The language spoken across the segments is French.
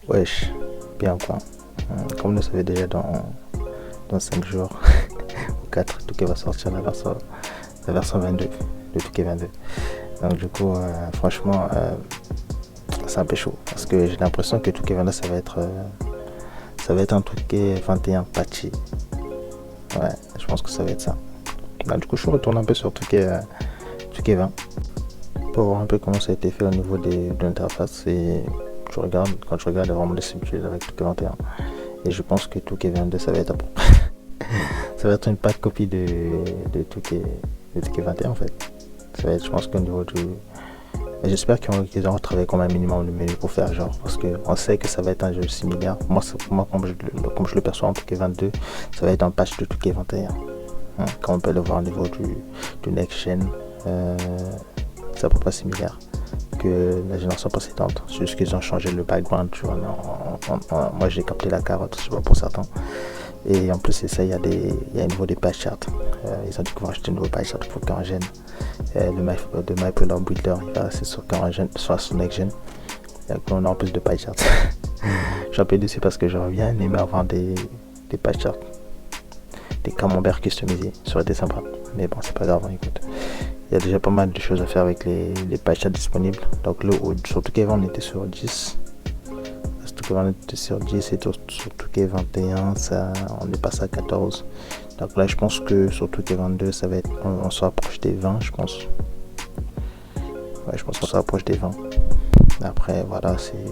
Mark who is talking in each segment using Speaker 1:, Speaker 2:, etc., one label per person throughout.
Speaker 1: Wesh, bien quoi. Comme vous le savez déjà, dans 5 jours ou 4, Touquet va sortir la version 22 de Touquet 22. Donc du coup, franchement, c'est un peu chaud parce que j'ai l'impression que Touquet 22 ça va être un Touquet 21 patchy. Ouais, je pense que ça va être ça. Bah, du coup, je retourne un peu sur Touquet 20 pour voir un peu comment ça a été fait au niveau de l'interface et quand je regarde vraiment les similitudes avec Touquet 21. Et je pense que Touquet 22 ça va être ça va être une pâte copie de Touquet 21 en fait. Ça va être, je pense qu'au niveau du. Et j'espère qu'ils ont travaillé comme un minimum le menu pour faire genre, parce qu'on sait que ça va être un jeu similaire. Moi comme je le perçois en Touquet 22, ça va être un patch de Touquet 21. Comme on peut le voir au niveau du next gen, c'est à peu près similaire que la génération précédente. C'est juste qu'ils ont changé le background, tu vois. Moi j'ai capté la carotte, je vois pour certains. Et en plus c'est ça, il y a un niveau des patch charts. Ils ont dit qu'on va acheter un nouveau patch chart pour CurrentGen. Le MyPolar Builder il va rester sur CurrentGen, soit sur Next Gen. Donc on a en plus de patch charts. Je suis un peu déçu parce que j'aurais bien aimé avoir des patch charts, des camemberts customisés, ça aurait été sympa. Mais bon, c'est pas grave, écoute. Il y a déjà pas mal de choses à faire avec les patch charts disponibles. Donc surtout qu'avant on était sur 10. Surtout qu'avant on était sur 10 et surtout qu'avant 21, on est passé à 14. Donc là je pense que surtout qu'avant 22 ça va être. On se rapproche des 20 je pense. Ouais, je pense qu'on se rapproche des 20. Après voilà, c'est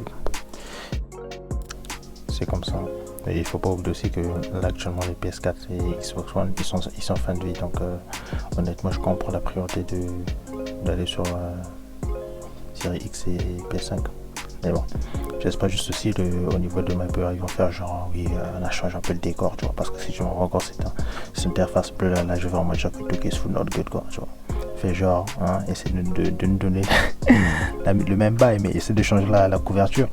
Speaker 1: comme ça. Et il faut pas oublier aussi que là actuellement les PS4 et Xbox One ils sont en fin de vie, donc honnêtement je comprends la priorité d'aller sur série X et PS5. Mais bon, j'espère juste aussi au niveau de ma peur ils vont faire genre oui on a changé un peu le décor, tu vois, parce que si je me rends compte c'est une interface bleue là je vais vraiment dire que tout est sous notre gueule quoi, tu vois. Fait genre essaie de nous donner le même bail mais essaie de changer la couverture.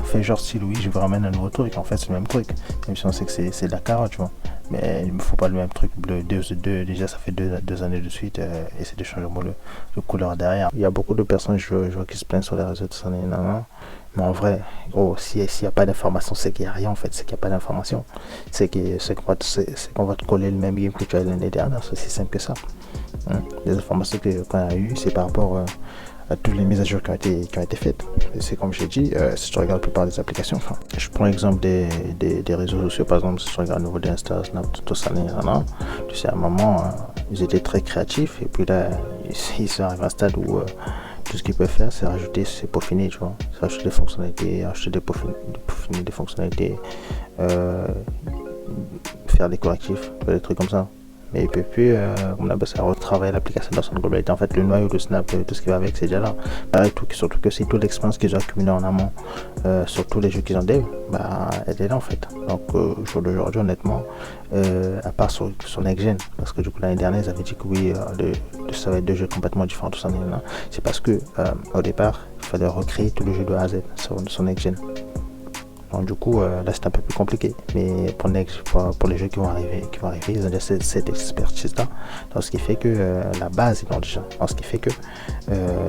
Speaker 1: Fait genre si oui je vous ramène un nouveau truc, en fait c'est le même truc, même si on sait que c'est de la carotte, tu vois, mais il me faut pas le même truc bleu. Déjà ça fait deux années de suite, essaie de changer le couleur derrière. Il y a beaucoup de personnes je vois qui se plaignent sur les réseaux de ça, mais en vrai s'il n'y a pas d'information c'est qu'il n'y a rien en fait, c'est qu'il n'y a pas d'information, c'est qu'on va te coller le même game que tu as l'année dernière, c'est aussi simple que ça. Les informations qu'on a eues c'est par rapport à toutes les mises à jour qui ont été faites. Et c'est comme j'ai dit, si tu regardes la plupart des applications, je prends l'exemple des réseaux sociaux, par exemple, si tu regardes au niveau d'Insta, Snap, tout ça, tu sais, à un moment, ils étaient très créatifs, et puis là, ils sont arrivés à un stade où tout ce qu'ils peuvent faire, c'est rajouter, c'est peaufiner, tu vois, c'est rajouter des fonctionnalités, peaufiner des fonctionnalités, faire des correctifs, des trucs comme ça. Mais il peut plus on a ça retravailler l'application dans son globalité. En fait le noyau de Snap, tout ce qui va avec c'est déjà là. Pareil, surtout que c'est toute l'expérience qu'ils ont accumulée en amont sur tous les jeux qu'ils ont dev, elle est là en fait. Donc jour d'aujourd'hui honnêtement, à part sur Next Gen, parce que du coup l'année dernière ils avaient dit que oui ça va être deux jeux complètement différents, tout ça, c'est parce que au départ il fallait recréer tout le jeu de A à Z sur Next Gen. Donc du coup là c'est un peu plus compliqué, mais pour les jeux qui vont arriver ils ont déjà cette expertise là, donc ce qui fait que la base ils l'ont déjà, donc ce qui fait que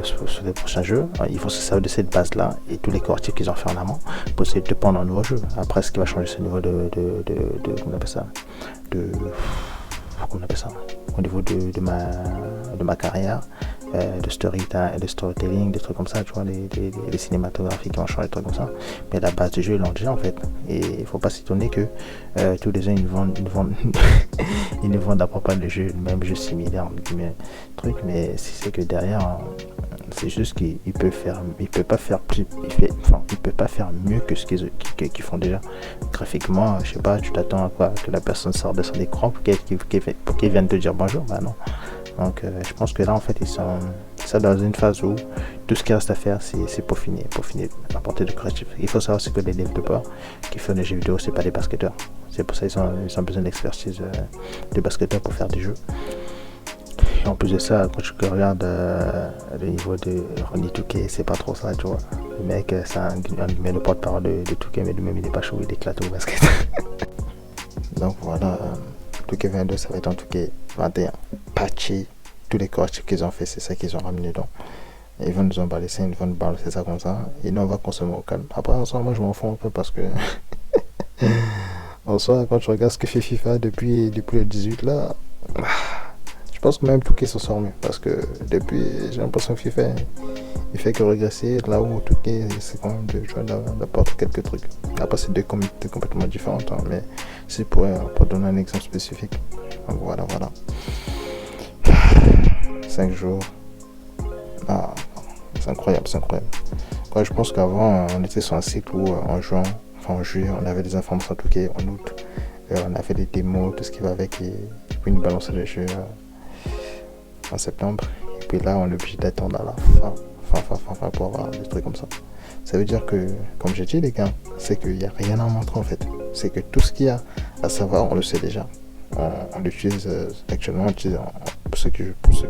Speaker 1: sur les prochains jeux il faut se servir de cette base là et tous les correctifs qu'ils ont fait en amont pour essayer de prendre un nouveau jeu. Après ce qui va changer c'est au niveau de comment on appelle ça, au niveau de ma carrière, de storytelling, des trucs comme ça, tu vois, les cinématographies qui vont changer, des trucs comme ça. Mais la base du jeu, ils l'ont déjà en fait. Et il faut pas s'étonner que tous les ans, ils ne vendent à peu près le même jeu similaire, truc, mais si c'est que derrière, c'est juste qu'il peut pas faire mieux que ce qu'ils font déjà. Graphiquement, je sais pas, tu t'attends à quoi, que la personne sorte de son écran pour qu'il vienne te dire bonjour, bah non. Donc je pense que là en fait ils sont dans une phase où tout ce qui reste à faire c'est peaufiner, apporter de correctifs. Il faut savoir aussi que les développeurs qui font des jeux vidéo c'est pas des basketteurs. C'est pour ça qu'ils ont besoin d'expertise de basketteurs pour faire des jeux. Et en plus de ça, quand tu regardes le niveau de Ronnie Touquet, c'est pas trop ça, tu vois. Le mec, c'est un le porte-parole de Touquet, mais lui-même il est pas chaud, il éclate au basket. Donc voilà, Touquet 22, ça va être en Touquet 21. Patchy, tous les correctifs qu'ils ont fait, c'est ça qu'ils ont ramené dedans. Et ils vont nous emballer ça, ils vont nous balancer ça comme ça. Et nous, on va consommer au calme. Après, en soi, moi, je m'en fous un peu parce que, en soi, quand je regarde ce que fait FIFA depuis le 18, là, je pense que même Touquet s'en sort mieux. Parce que depuis, j'ai l'impression que FIFA, il fait que régresser. Là où Touquet, c'est quand même de jouer d'apporter quelques trucs. Après, c'est deux communautés complètement différentes, hein, mais c'est pour donner un exemple spécifique. Donc, voilà. 5 jours. Ah, c'est incroyable. Quand je pense qu'avant, on était sur un cycle où en juillet, on avait des informations Touquet, en août, on avait des démos, tout ce qui va avec, et puis une balance de jeu en septembre. Et puis là, on est obligé d'attendre à la fin pour avoir des trucs comme ça. Ça veut dire que, comme j'ai dit les gars, c'est qu'il n'y a rien à montrer en fait. C'est que tout ce qu'il y a à savoir, on le sait déjà. On l'utilise actuellement, pour ceux qui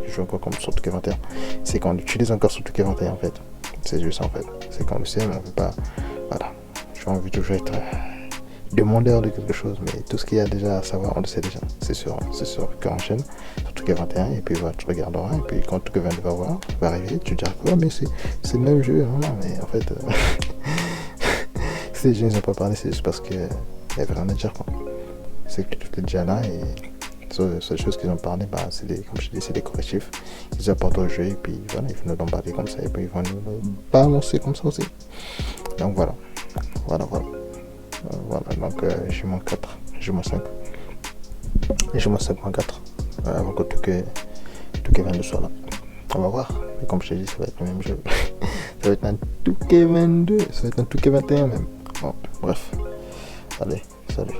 Speaker 1: jouent encore comme sur Touquet 21. C'est qu'on l'utilise encore sur Touquet 21 en fait. C'est juste ça en fait. C'est qu'on le sait, mais on ne veut pas. Voilà. J'ai envie de toujours être demandeur de quelque chose, mais tout ce qu'il y a déjà à savoir, on le sait déjà. C'est sur qu'on enchaîne sur Touquet 21, et puis voilà, tu regarderas, et puis quand Touquet 22 va arriver, tu diras quoi, mais c'est le même jeu. Non, mais en fait, si les gens n'ont pas parlé, c'est juste parce qu'il n'y avait rien à dire quoi. C'est que tout est déjà là, et ces choses qu'ils ont parlé, bah, comme je dis, c'est des correctifs qu'ils apportent au jeu, et puis voilà, ils vont nous emballer comme ça, et puis ils vont nous balancer comme ça aussi. Donc voilà. Voilà, donc J-4, J-5 et J-5.4 avant que Touquet 22 soit là. On va voir, mais comme je t'ai dit, ça va être le même jeu. Ça va être un Touquet 22, ça va être un Touquet 21 même. Bon, bref, allez, salut.